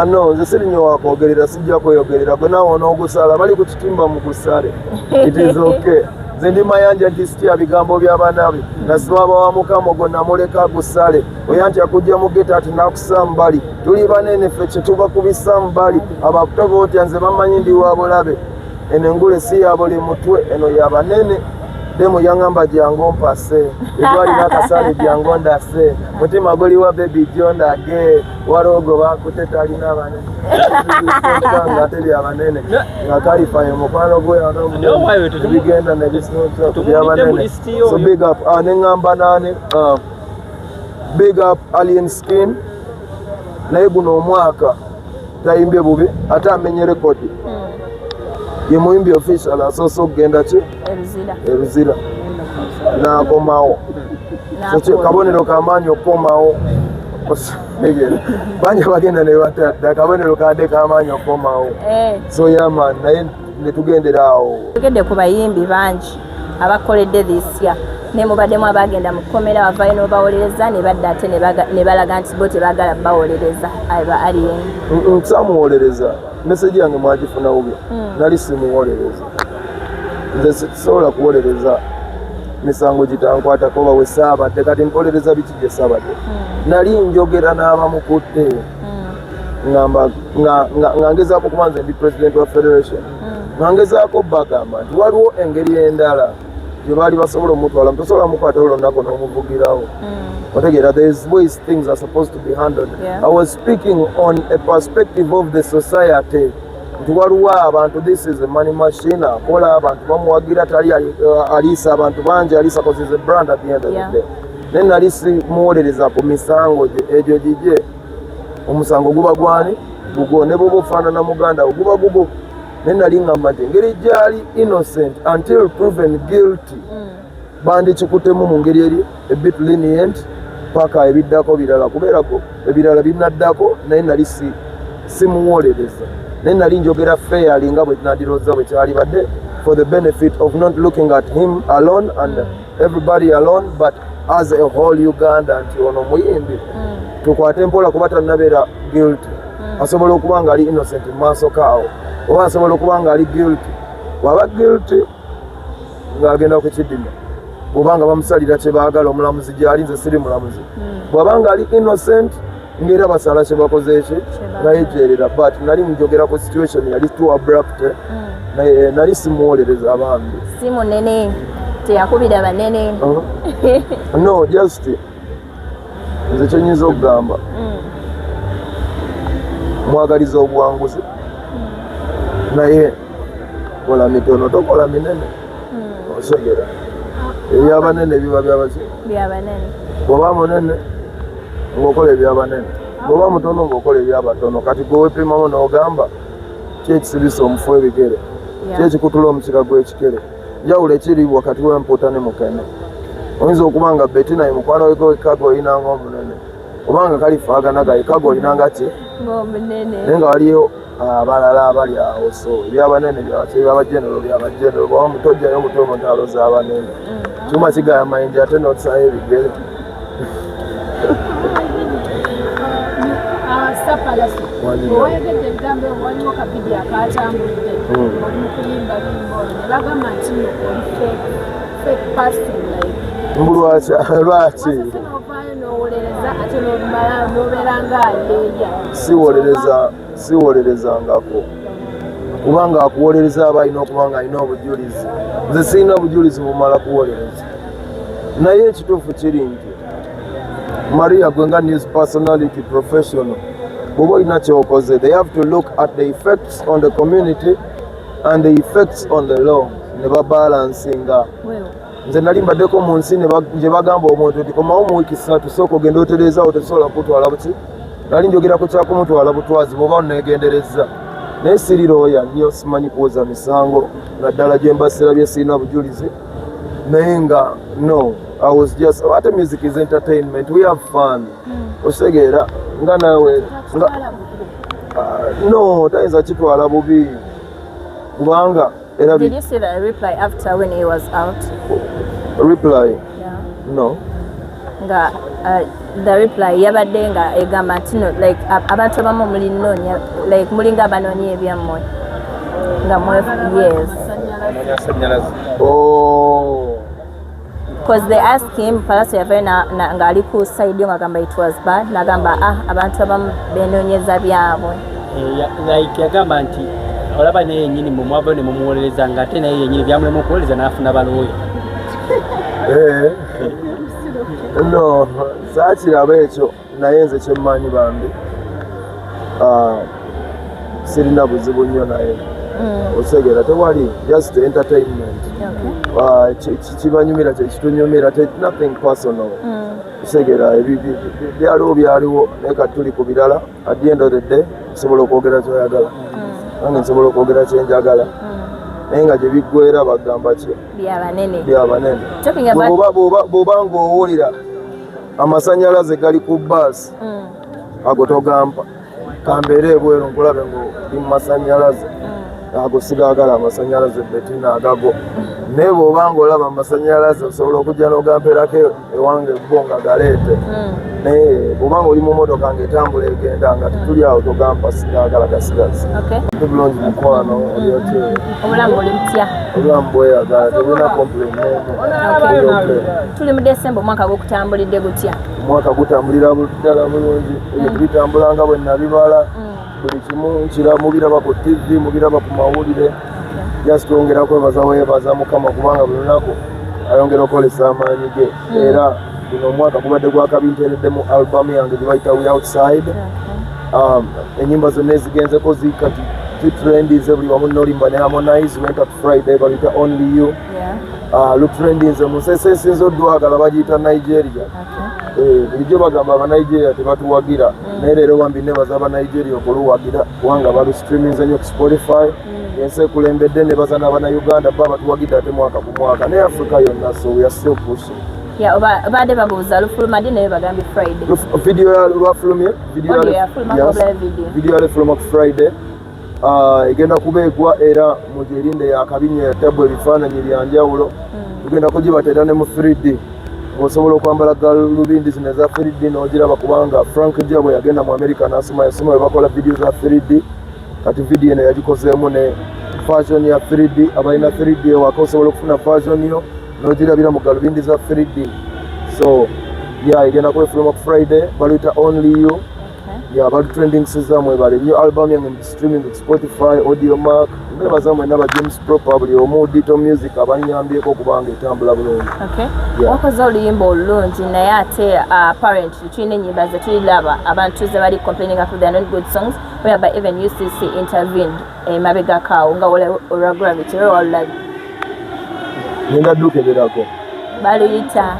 No, nze sirinyo wakwogerera sijja kweyogerera gwe nawe onoogusala bali ku kitimba mu kusale. It is okay. Nze ndi mayanja nti sitya bigambo by'abanabe nasiba abawamukamo gonna muleka gusale oya nti akujja mu geta ati nakussa mbali tuli banene ffe kye tuba kubisa mbali abakutoba otya nze bamanyi ndi wa bulabe eno engule si ya buli mutwe eno ya banene demu yangamba jangu mpase etwalina akasale jangu ndase mutima guli wa baby jondage warogo bakuteta alina banene nga teri abanene nga kalifayo mukwano gwe tubigenda nebisinoto byabanene so big up nengamba nane big up alien skin naye guno omwaka tayimbye bubi ate amenye rekodi ye muyimbi official asoose okugenda ki eruzira n'akomawo kabonero kamaanyi okukomawo banja bagenda nebatadde akabonero kadde kamaanyi okukomawo so yaman naye netugendera awo tugende ku bayimbi bangi abakoledde this year ne mubaddemu abagenda mu kkomera bavayo n'obawolereza ne badda ate ne balaga nti bo tebagala bawolereza aba alien samuwolereza meseji yange mwagifuna bubi nali simuwolereza nze sisobola kuwolereza misango gitankwatako bawe saabadde kati mpolereza biki gye saabadde nali njogera n'abamukudde nga ngezaako kuba nze ndi president wa federation nga ngezaako bagamba nti waliwo engeri endala gye baali basobola omutwala tosobola mukwata olwonnako n'omuvugirawo otegeera there is ways things are supposed to be handled. I was speaking on a perspective of the society nti waliwo abantu this is a money machine akola abantu bamuwagira tali aliisa abantu bangi aliisa cause is a brand at the end of the day naye nali simuwolereza ku misango egyo gigye omusango guba gwani gugwo ne bwoba ofaanana muganda guba gugwo naye nali ngamba nti engeri gyali innocent until proven guilty bandikikutemu mu ngeri eri a bit lenient paka ebiddako birala kubeerako ebirala binaddako naye nali simuwolereza naye nali njogera fairly nga bwe nandirowooza bwe kyali badde for the benefit of not looking at him alone and everybody alone but as a whole Uganda nti ono muyimbi tukwate mpola kuba tannabeera guilty asobola okuba nga ali innocent mu maaso kaawo oba asobola okuba nga ali guilty waba guilty ng'agenda ku kidima bw'obanga bamusalira kye baagala omulamuzi gyali nze siri mulamuzi bw'abanga ali innocent ng'era basala kye bakoze eki nayejerera but nali njogera ku situation yali too abrupt naye nali simuwolereza abambi si munene teyakubira banene no just nze kyenyinza okugamba mwagaliza obuwanguzi naye kola mitono tokola minene osegera ebyabanene biba byabaki bw'oba munene ng'okola ebyabanene bw'oba mutono ng'okola ebyabatono kati gwe weepimamu n'ogamba kyekisibisa omufu w'ebigere kyekikutula omukira gw'ekikere njawulo ekiri wakati w'empuuta ne mukene oyinza okuba nga beti naye mukwano weko wekaga oyinanga omunene obanga kalifaagana gaikaga oyinanga ki naye nga waliyo abalala abali awo so ebyabanene byabajenero byabajenero bwaba mutojjayo mutomo ntaalo z'abanene kyuma kigaya mayinja ate n'otusayo ebigere Pallaso owayogedde ebigambo waliwo kapidi akatambudde oli mu kuyimba bimbo ne bagamba nti oli fake person like lwaki novaayo n'owolereza ate n'omala n'obeera ng'aleeya siwolerezangako kubanga akuwolereza aba alina okuba nga alina obujulizi nze sirina obujulizi bumala kuwolereza naye ekituufu kiri nti Maria gwe nga news personality professional bw'oba olina kyokoze they have to look at the effects on the community and the effects on the law ne babalansinga nze nali mbaddeko mu nsi gye bagamba omuntu nti komawo mu wiiki 3 sooka ogenda otereezaawo tesobola kutwala buki nali njogera ku kyakumutwala butwazi bw'oba oneegenderezza naye siri looya nnyo simanyi kuwoza misango naddala gye mbasirabye sirina bujulizi naye nga no I was just what music is entertainment we have fun osegeera nga naawe no tayinza kitwala bubi kubanga era did you see the reply after when he was out reply yeah no nga the reply yabadde nga egamba nti no like abantu abamu mulinoonya like mulinga abanoonya ebyammwe nga mwe yes because they asked him Pallaso yavayo nga ali ku side ng'agamba it was bad n'agamba abantu abamu benoonyeza byabwe like yagamba nti olaba naye yennyini mumwava ne mumuwolereza nga ate naye yennyini byamulemu okuwolereza n'afuna balooyo no saakiraba ekyo naye nze kyemmanyi bambi sirina buzibu nnyo naye osegera tewali just entertainment kibanyumira kyekitunyumira nothing personal osegera byaliwo naye kati tuli ku birala at the end of the day nsobola okwogera kyoyagala nange nsobola okwogera kyenjagala naye nga gye biggwera bagamba ki byabanene bw'oba ng'owulira amasannyalaze gali ku baasi ago togamba kambeere ebweru nkulabe ng'oli mu masannyalaze ago sigaagala amasannyalaze betina agago naye bw'oba ng'olaba amasannyalaze osobola okujja n'ogamperako ewange bo nga galeete naye bw'oba ng'oli mu motoka ng'etambula egenda nga tetuli awo togamba sigaagala gasigazi bulungi mukwano oli otyo obulamu buli butya obulamu bweyagala tebulina complain tuli mu December omwaka gw'okutambulidde gutya omwaka gutambulira ddala bulungi ebyo tubitambulanga bwe nabibala buli kimu nkira mubiraba ku TV mubiraba ku mawulire just twongera kwebaza weebaza Mukama kubanga buli lunaku ayongera okwolesa amaanyi ge era guno omwaka gubadde gwakabinteeredde mu album yange gye bayita We Outside enyimba zonna ezigenzeko zikati zitrendinze buli wamu nolimba ne Harmonize went up Friday bayita Only You lutrendinze mu nsi esinza odwagala bagiyita Nigeria bulijjo bagamba abanigeria tebatuwagira naye leero wambi nebaza abanigeria okuluwagira kubanga balustreaminze nnyo ku Spotify ensi ekulembedde nebaza n'abanauganda ba batuwagidde ate mwaka ku mwaka ne Africa yonna so we are still pushing obadde babuuza lufuluma ddi naye bagambye Friday video lwafulumye video yalefuluma ku Friday egenda kubeegwa era mugyerinde yakabinya tabu ebifaananyi byanjawulo tugenda kugibateera ne mu 3D osobola okwambala galubindi zino eza 3D n'ogiraba kubanga Frank Jabo yagenda mu America n'asoma yasoma we bakola video za 3D kati video eno yagikozeemu ne fashion ya 3D abalina 3D ewaka osobola okufuna fashion yo n'ogirabira mu galubindi za 3D so egenda kwefuluma ku Friday baluyita Only You balutrending sizamwe bali new album yange streaming ku Spotify Audiomack nebaza mwena ba James Probably omu Dito Music abanyambyeko kubanga etambula bulungi wakoze oluyimba olulungi naye ate apparently tulina ennyimba ze tuliraba abantu ze bali complaining after their not good songs whereby even UCC intervened mabega kawo nga olwa Gravity walulabi nenda dukeberako baluyita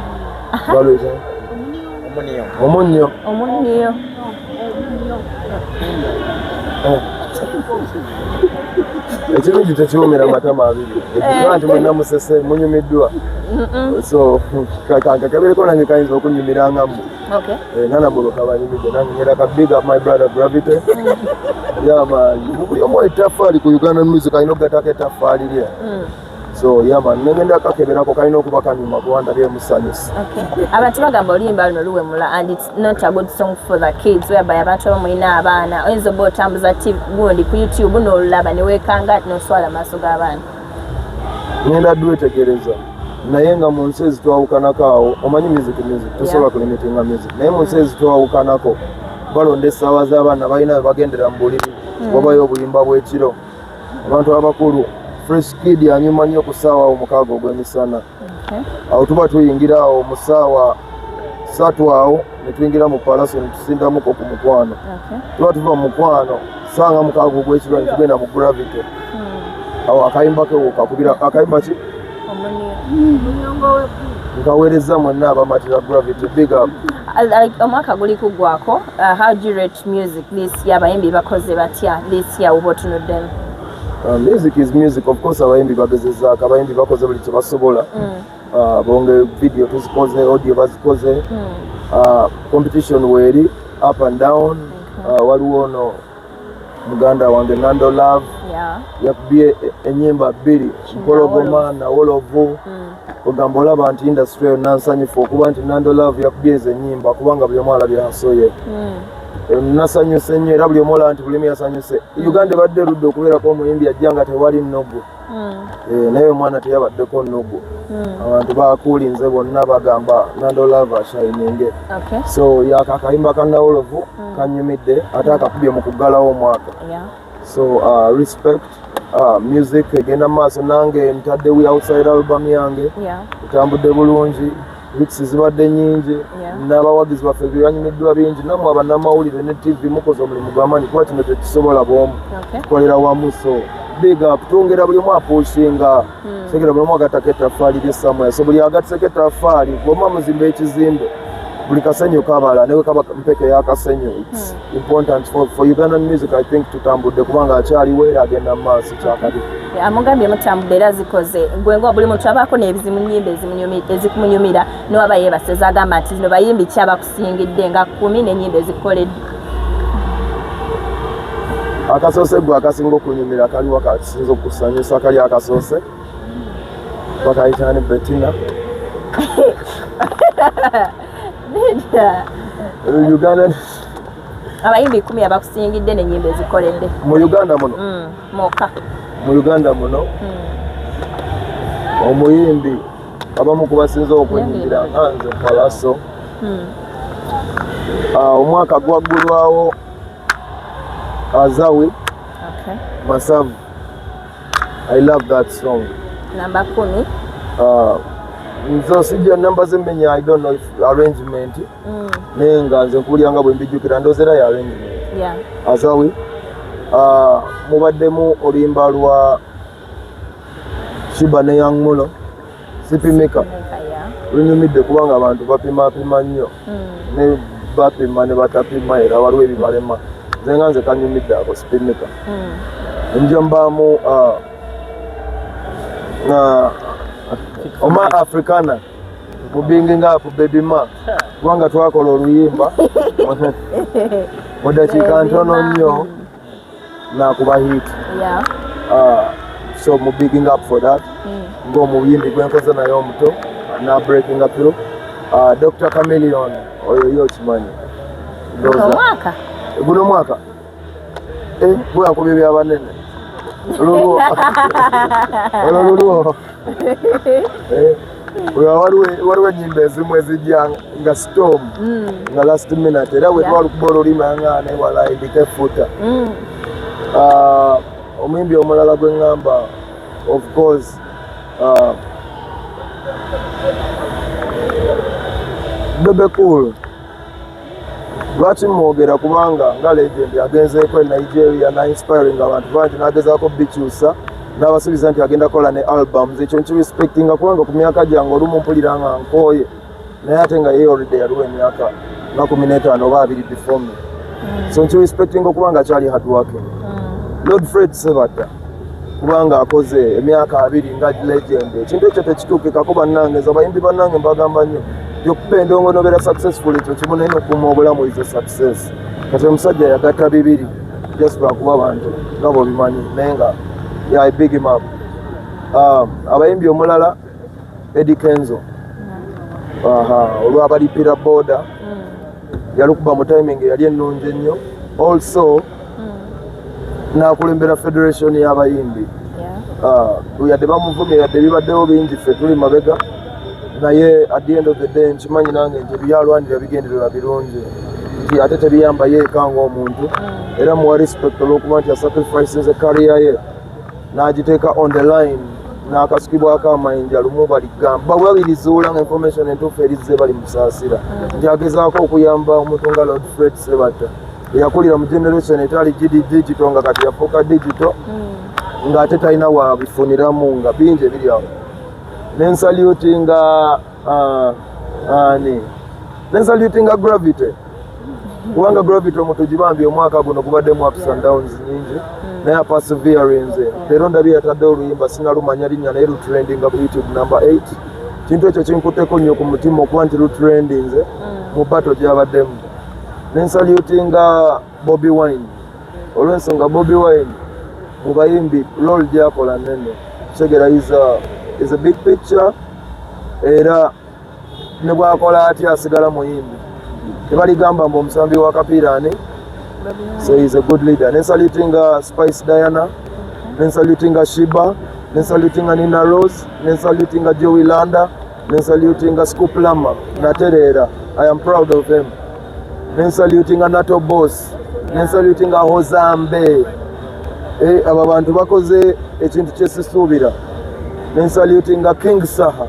omunyo ekirungi tekiwumira matama abiri ekigaa nti mwena musese munyumiddwa so kakebereko nange kayinza okunyumirangamu nanamulo kabanyumidde nange ngera ka big up my brother Gravity yamanyi buli omu ettaffaali ku Uganda music alina okugatako ettaffaali lye so yaman negenda kakeberako kalina okuba kanyuma kuwanda byemusanyusa abantu bagamba oluyimba luno luwemula and it's not a good song for the kids whereby abantu abamulina abaana oyinza oba otambuza gundi ku YouTube n'olulaba neweekanga noswala amaaso g'abaana ngenda dwetegereza naye nga mu nsi ezitwawukanako awo omanyi music tosobola kulimitinga music naye mu nsi ezitwawukanako balonda essaawa z'abaana balina we bagendera mu bulimi wabayo obuyimba bw'ekiro abantu abakulu fresh kid anyuma nnyo ku ssaawa omukaaga ogw'emisana awo tuba tuyingira awo mu ssaawa 3 awo ne tuyingira mu Pallaso ne tusindamuko ku mukwano tuba tuva mu mukwano ssanga mukaaga ogw'ekiro ne tugenda mu Gravity awo akayimba ke kakubira akayimba ki nkaweereza mwenna abamatira Gravity big up omwaka guli kuggwako how do you rate music this year abayimbi bakoze batya this year oba otunuddemu music is music of course abayimbi bagezezaako abayimbi bakoze buli kye basobola bonge video tuzikoze audio bazikoze competition weeri up and down waliwo no muganda wange Nando Love yakubye ennyimba 2 Mpologoma na Wolovu ogamba olaba nti industry yonna nsanyufu okuba nti Nando Love yakubye ezo ennyimba kubanga buli omu alabye asoye nasanyuse nnyo era buli omu olaba nti buli omu yasanyuse Uganda ebadde erudde okubeerako omuyimbi ajja nga tewali nnogo naye omwana teyabaddeko nnogo abantu bakuulinze bonna bagamba Nando Love ashininge so yaka akayimba ka Nawolovu kanyumidde ate akakubye mu kuggalawo omwaka so respect music egenda maaso nange ntadde we outside album yange etambudde bulungi hits zibadde nyingi n'abawagizi baffe banyumiddwa bingi nammwe abannamawulire ne TV mukoze omulimu gw'amaanyi kuba kino tekisobola bw'omu tukolera wamu so big up tungera buli omu apushinga segera buli omu agattako ettaffaali ly'essamwe so buli agatiseko ettaffaali bw'omu muzimba ekizimbe buli kasenyu kabala newe kaba mpeke y'akasenyu it's important for Ugandan music I think tutambudde kubanga akyaliwo era agenda mu maaso kyakali amugambye mutambudde era zikoze gwenga buli muntu abaako n'ebizimu nnyimba ezikumunyumira n'oba yeebaseza agamba nti zino bayimbi ki abakusingidde nga 10 n'ennyimba ezikoledde akasoose gwe akasinga okunyumira kaliwo kakisinza okusanyusa kali akasoose bakayitani Bettina Uganda abayimbi 10 abakusingidde n'ennyimba ezikoledde mu Uganda muno moka mu Uganda muno omuyimbi abamu kubasinza okunyumira nze Pallaso omwaka gwaggulwawo Azawi Masavu I love that song namba 10 nzo sijja namba zemmenya I don't know if arrangement naye nga nze nkubulyanga bwe mbijjukira ndozera ya arrangement Azawi mubaddemu oluyimba lwa Shiba ne Young Mulo Sipimika lunyumidde kubanga abantu bapimapima nnyo ne bapima ne batapima era waliwo ebibalema nze nga nze kanyumidde ako Sipimika enjombaamu Oma Africana mubinging up baby ma kubanga twakola oluyimba mu dakiika ntono nnyo nakuba hit so mu bigging up for that ng'omuyimbi gwenkoze naye omuto na breaking up through Dr. Chameleon oyo yo kimanyi guno mwaka gwe akubye byabanene olwo waliwo ennyimba ezimu ezijja nga storm nga last minute era bwe twalukuba olulimi nga newala indika efuta omuyimbi omulala gwe ŋŋamba of course Bebe Cool lwaki mwogera kubanga nga legend agenzeeko e Nigeria na inspiring abantu bangi nagezaako bikyusa n'abasuubiza nti agenda kola ne albums ekyo nkirespectinga kubanga ku myaka gyange olumu mpulira nga nkooye naye ate nga ye already yaliwo emyaka nga 15 oba 2 before me so nkirespectinga okubanga akyali hard working Lord Fred Sebata kubanga akoze emyaka 2 nga legend ekintu ekyo tekituukikako bannange abayimbi bannange mbagamba nnyo yokuba endongo nobeera successful ekyo kimu naye nokuuma obulamu is a success kati omusajja yagatta 2 just lwakuba abantu nga bwobimanyi naye nga I big him up abayimbi omulala Eddie Kenzo olwabalipira boda yalukuba mu timing yali ennungi ennyo also nakulembera federation y'abayimbi yadde bamuvumye yadde bibaddewo bingi ffe tuli mabega naye at the end of the day nkimanyi nange nti byalwanira bigendererwa birungi nti ate tebiyamba yeeka ng'omuntu era muwa respect olw'okuba nti asacrifices career ye n'agiteeka on the line n'akasukibwako amayinja lumu baligamba babirizuula nga information entuufu erizze bali musaasira nti agezaako okuyamba omuntu nga Lord Fred Sebata eyakulira mu generation etali digital nga kati yafuuka digital ng'ate talina wabifuniramu nga bingi ebiri awo nensalutinga Gravity kubanga Gravity omuntu gibambye omwaka guno gubaddemu ups and downs nyingi naye perseverance leero ndabye yatadde oluyimba sinalumanya linnya naye lutrendinga ku YouTube number 8 kintu ekyo kinkutteko nnyo ku mutima okuba nti lutrendinze mu battle gyabaddemu nensalutinga Bobby Wine olw'ensonga Bobi Wine mu bayimbi role gy'akola nnene kitegeera is a big picture era ne bw'akola atya asigala muyimbi tebaligamba mbu omusambi w'akapiira ani so he's a good leader. Nensalutinga Spice Diana, nensalutinga Shiba, nensalutinga Nina Rose, nensalutinga Joey Landa, nensalutinga Scoop Lama Naterera. I am proud of him. Nensalutinga Nato Boss, nensalutinga Hozambe. Aba bantu bakoze ekintu kyesisuubira. Nensalutinga King Saha.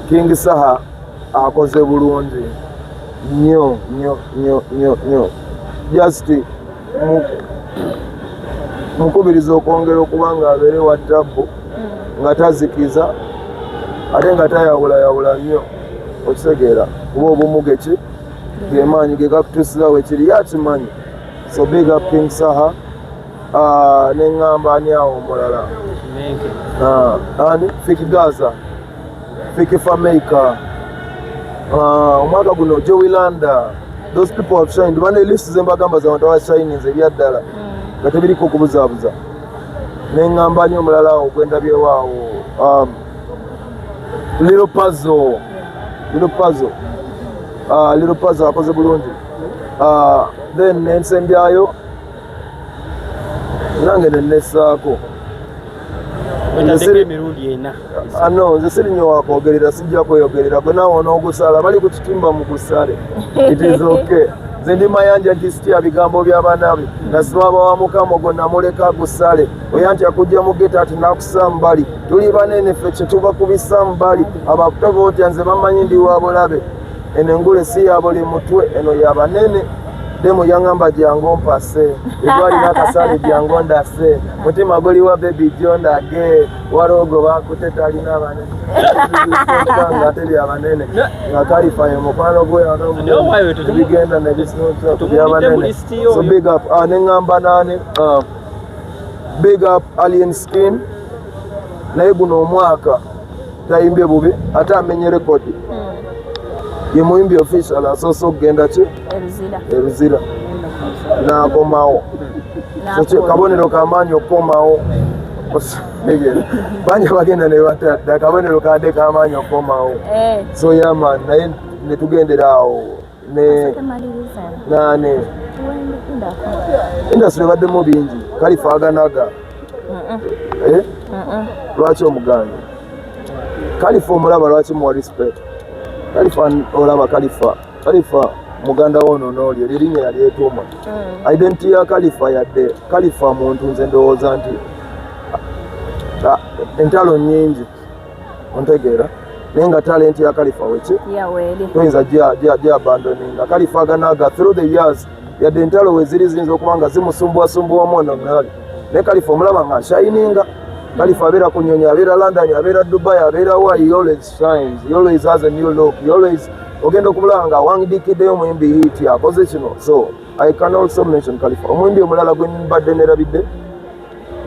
King Saha akoze bulungi. Nyo just mukubiriza okwongera okuba nga abeere wa ttabu nga tazikiza ate nga tayawulayawula nnyo okitegeera kuba obumuge ki gemaanyi gegakutuusirawo ekiri yakimanyi so big up King Saha neŋŋamba ani awo omulala ani Fiki Gaza Fiki Fameka omwaka guno Joey Landa, those people have shined. Bane list zembagamba za watu shining ebya ddala nga tebiriko okubuzaabuza neŋŋamba nnyo omulala okwenda byewaawo Little Puzzle akoze bulungi then nensembyayo nange nenessaako nze sirinyo wakwogerera sijja kweyogerera gwe naawe onoogusala bali ku kitimba mu gusale it is okay nze ndi mayanja nti sitya bigambo by'abanabe nasibaba wa mukama ogwo namuleka gusale oyantya kujja mu geta ati nakussa mbali tuli banene ffe kye tuba kubisa mbali abakutoba otya nze bamanyi ndi wa bulabe eno engule si ya buli mutwe eno ya banene demo yangamba jango mpase ebwalina akasale jango ndase mutima guli wa baby jonda ge warogo bakuteta alina abanene nga teri abanene nga kalifaye mukwano gwe bigenda nebisinoto byabanene so big up neŋŋamba nane big up Alien Skin naye guno omwaka tayimbye bubi ate amenye rekodi ye muyimbi official asoose okugenda ki Eruzira n'akomawo kabonero kamaanyi okukomawo banja bagenda ne batadde akabonero kadde kamaanyi okukomawo so yaman naye netugendera awo nane industry baddemu bingi Kalifa aganaga lwaki omuganda Kalifa omulaba lwaki muwa respect Kalifa olaba Kalifa muganda wono n'olyo lirinnya yalyetuuma identity ya Kalifa yadde Kalifa muntu nze ndowooza nti entalo nnyingi ontegeera naye nga talenti ya Kalifa weki toyinza gyabandoninga Kalifa aganaga through the years yadde entalo we ziri ziyinza okuba nga zimusumbuwasumbuwamu ono nali naye Kalifa omulaba nga ashininga Kalifa abeera ku Nyonyi, abeera London, abeera Dubai, abeera wa, he always shines, he always has a new look, he always ogenda okumulaba nga wangidikiddeyo omuyimbi hit akoze kino. So I can also mention Kalifa. Omuyimbi omulala gwe mbadde nerabidde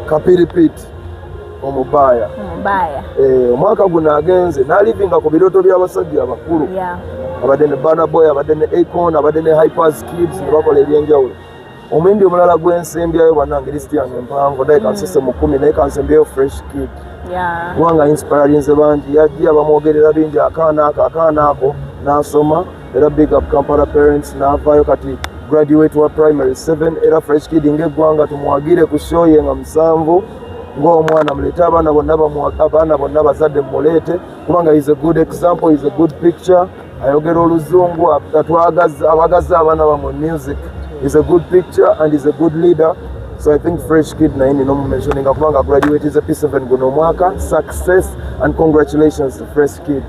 Kapiripit omubaya omwaka guno agenze n'alivinga ku birooto by'abasajja abakulu abadde ne Burna Boy, abadde ne Akon, abadde ne Hypers Kids ne bakola ebyenjawulo. Omuyimbi omulala gwensembyayo bannange listi yange mpanvu naye kansese mu 10 naye kansembyayo Fresh Kid kubanga inspirinze bangi yajja bamwogerera bingi akaana ako n'asoma era big up Kampala parents n'avaayo kati graduate wa primary 7 era Fresh Kid ng'eggwanga tumwagire ku show ye nga 7 ng'omwana mulete abaana bonna bazadde mmuleete kubanga is a good example, is a good picture ayogera oluzungu abagaza abaana bamwe music. He's a good picture and he's a good leader. So I think Fresh Kid na ini nomu mentioning akubanga graduate is a P7 guno mwaka. Success and congratulations to Fresh Kid.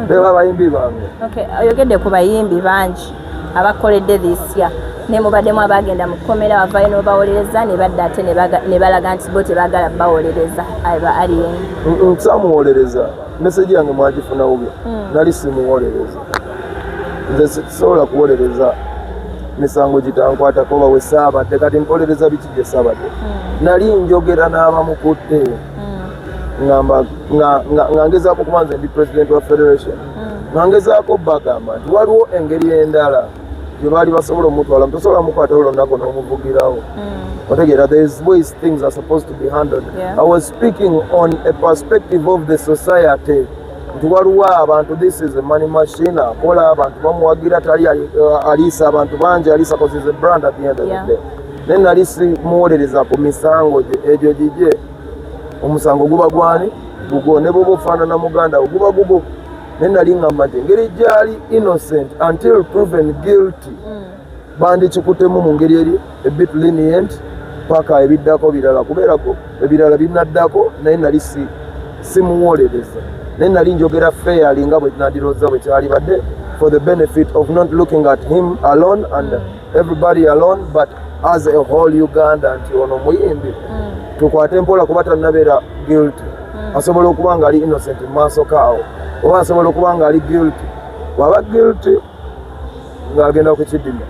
Beba bayimbi bange. Okay, oyogedde ku bayimbi bangi abakoledde this year. Ne mubaddemu abagenda mu komera bavayo n'obawolereza ne badda ate ne balaga nti bo tebagala bawolereza aba alien. Samuwolereza. Message yange mwagifuna bubi. Nali simuwolereza. Nze sisobola kuwolereza. Misango gitankwata koba we saabadde kati mpolereza biki gye saabadde nali njogera n'abamukoledde nga ngezaako kuba nze ndi president wa federation nga ngezaako bagamba nti waliwo engeri endala gye baali basobola omutwala tosobola mukwata olunaku n'omuvugirawo otegeera there is ways things are supposed to be handled. I was speaking on a perspective of the society nti waliwo abantu this is a money machine akola abantu bamuwagira tali aliisa abantu bangi aliisa cause is a brand at the end of the day naye nali simuwolereza ku misango egyo gigye omusango guba gwani gugo ne bwoba ofaanana muganda guba gugo naye nali ngamba nti engeri gyali innocent until proven guilty bandikikutemu mu ngeri eri a bit lenient paka ebiddako birala kubeerako ebirala binaddako naye nali simuwolereza naye nali njogera fairly nga bwe nandirowooza bwe kyali badde for the benefit of not looking at him alone and everybody alone but as a whole Uganda nti ono muyimbi tukwate mpola kuba tannabeera guilty asobola okuba nga ali innocent mu maaso kaawo oba asobola okuba nga ali guilty bw'aba guilty ng'agenda ku kidima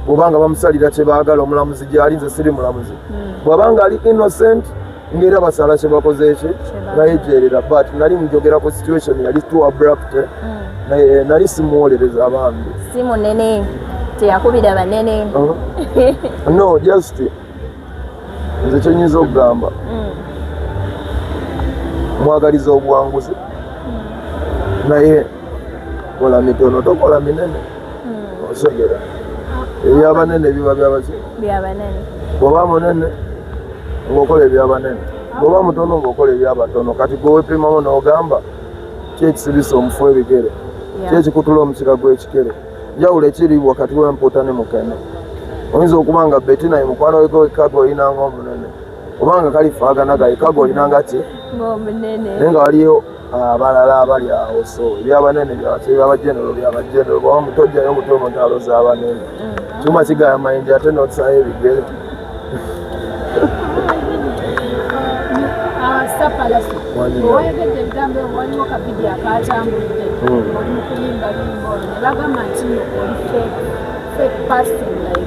bw'obanga bamusalira kye baagala omulamuzi gy'ali nze siri mulamuzi bw'aba nga ali innocent ng'era basala kye bakoze eki nga yejeerera but nali njogera ku situation yali too abrupt naye nali simuwolereza abambi si munene teyakubira banene no just nze kyenyinza okugamba mwagaliza obwanguzi naye kola mitono tokola minene osegera ebyabanene biba byabaki bw'oba munene ng'okola ebyabanene bw'oba mutono ng'okola ebyabatono kati gwe weepimamu n'ogamba ki ekisibisa omufu w'ebigere ki ekikutula omukira gw'ekikere njawulo ekiri wakati w'empuuta ne mukene oyinza okuba nga beti naye mukwano weko wekkaga olinanga omunene obanga kalifaagana gaikaga olinanga ki naye nga waliyo abalala abali awo so ebyabanene byabajenero byabajenero bwaba mutojjayo mutono ntaalo z'abanene kyuma kigaya mayinja ate n'otusayo ebigere Pallaso owayogedde ebigambo waliwo kabidi akatambudde oli mu kuyimba bimbo ne bagamba nti oli fake person like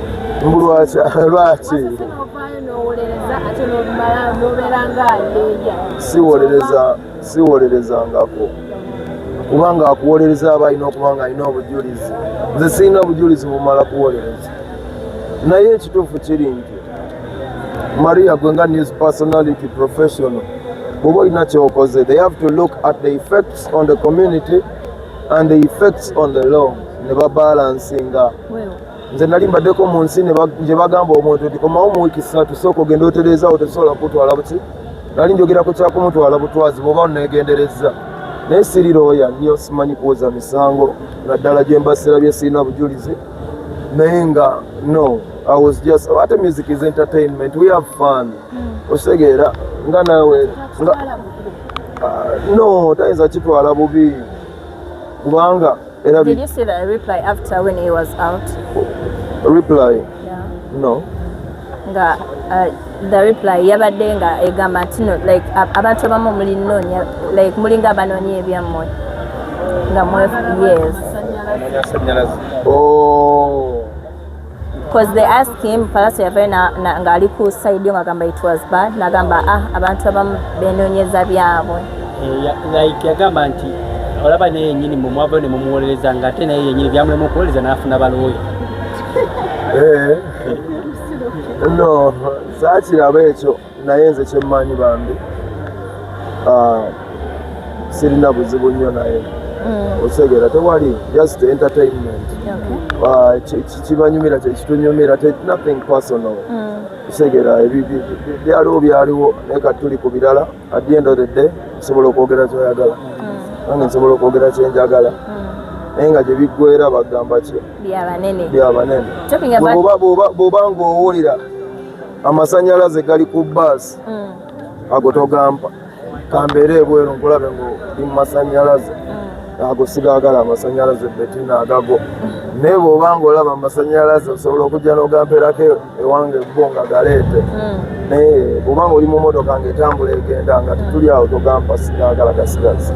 lwaki novaayo n'owolereza ate n'obimala n'obeera ng'aleeya siwolerezangako kubanga akuwolereza aba alina okuba nga alina obujulizi nze sirina bujulizi bumala kuwolereza naye ekituufu kiri nti Maria gwe nga news personality professional bw'oba olina kyokoze they have to look at the effects on the community and the effects on the law ne babalansinga nze nali mbaddeko mu nsi gye bagamba omuntu nti komawo mu wiiki 3 sooka ogenda otereezaawo tesobola kutwala buki nali njogera ku kyakumutwala butwazi bw'oba oneegenderezza naye siri looya nnyo simanyi kuwoza misango naddala gye mbasirabye sirina bujulizi naye nga no I was just ate music is entertainment we have fun osegeera nga naawe no tayinza kitwala bubi kubanga era did you see the reply after when he was out reply no nga the reply yabadde nga egamba nti no like abantu abamu mulinoonya like mulinga abanoonya ebyammwe nga mwefu yes oh because they asked him Pallaso yavayo nga ali ku side ng'agamba it was bad n'agamba abantu abamu beenoonyeza byabwe like yagamba nti olaba naye yennyini mumwava ne mumuwolereza nga ate naye yennyini byamulemu okuwolereza n'afuna balooya no saakiraba ekyo naye nze kyemmanyi bambi sirina buzibu nnyo naye osegera tewali just entertainment kibanyumira kyekitunyumira nothing personal osegera byaliwo naye kati tuli ku birala at the end of the day nsobola okwogera kyoyagala nange nsobola okwogera kyenjagala naye nga gye biggwera bagamba ki byabanene bw'oba ng'owulira amasannyalaze gali ku baasi ago togamba kambeere ebweru nkulabe ndi mu masannyalaze ago sigaagala amasannyalaze betina agago naye bw'oba ng'olaba amasannyalaze osobola okujja n'ogamperako ewange bo nga galeete naye bw'oba ng'oli mu motoka ng'etambula egenda nga tetuli awo togamba sigaagala gasigazi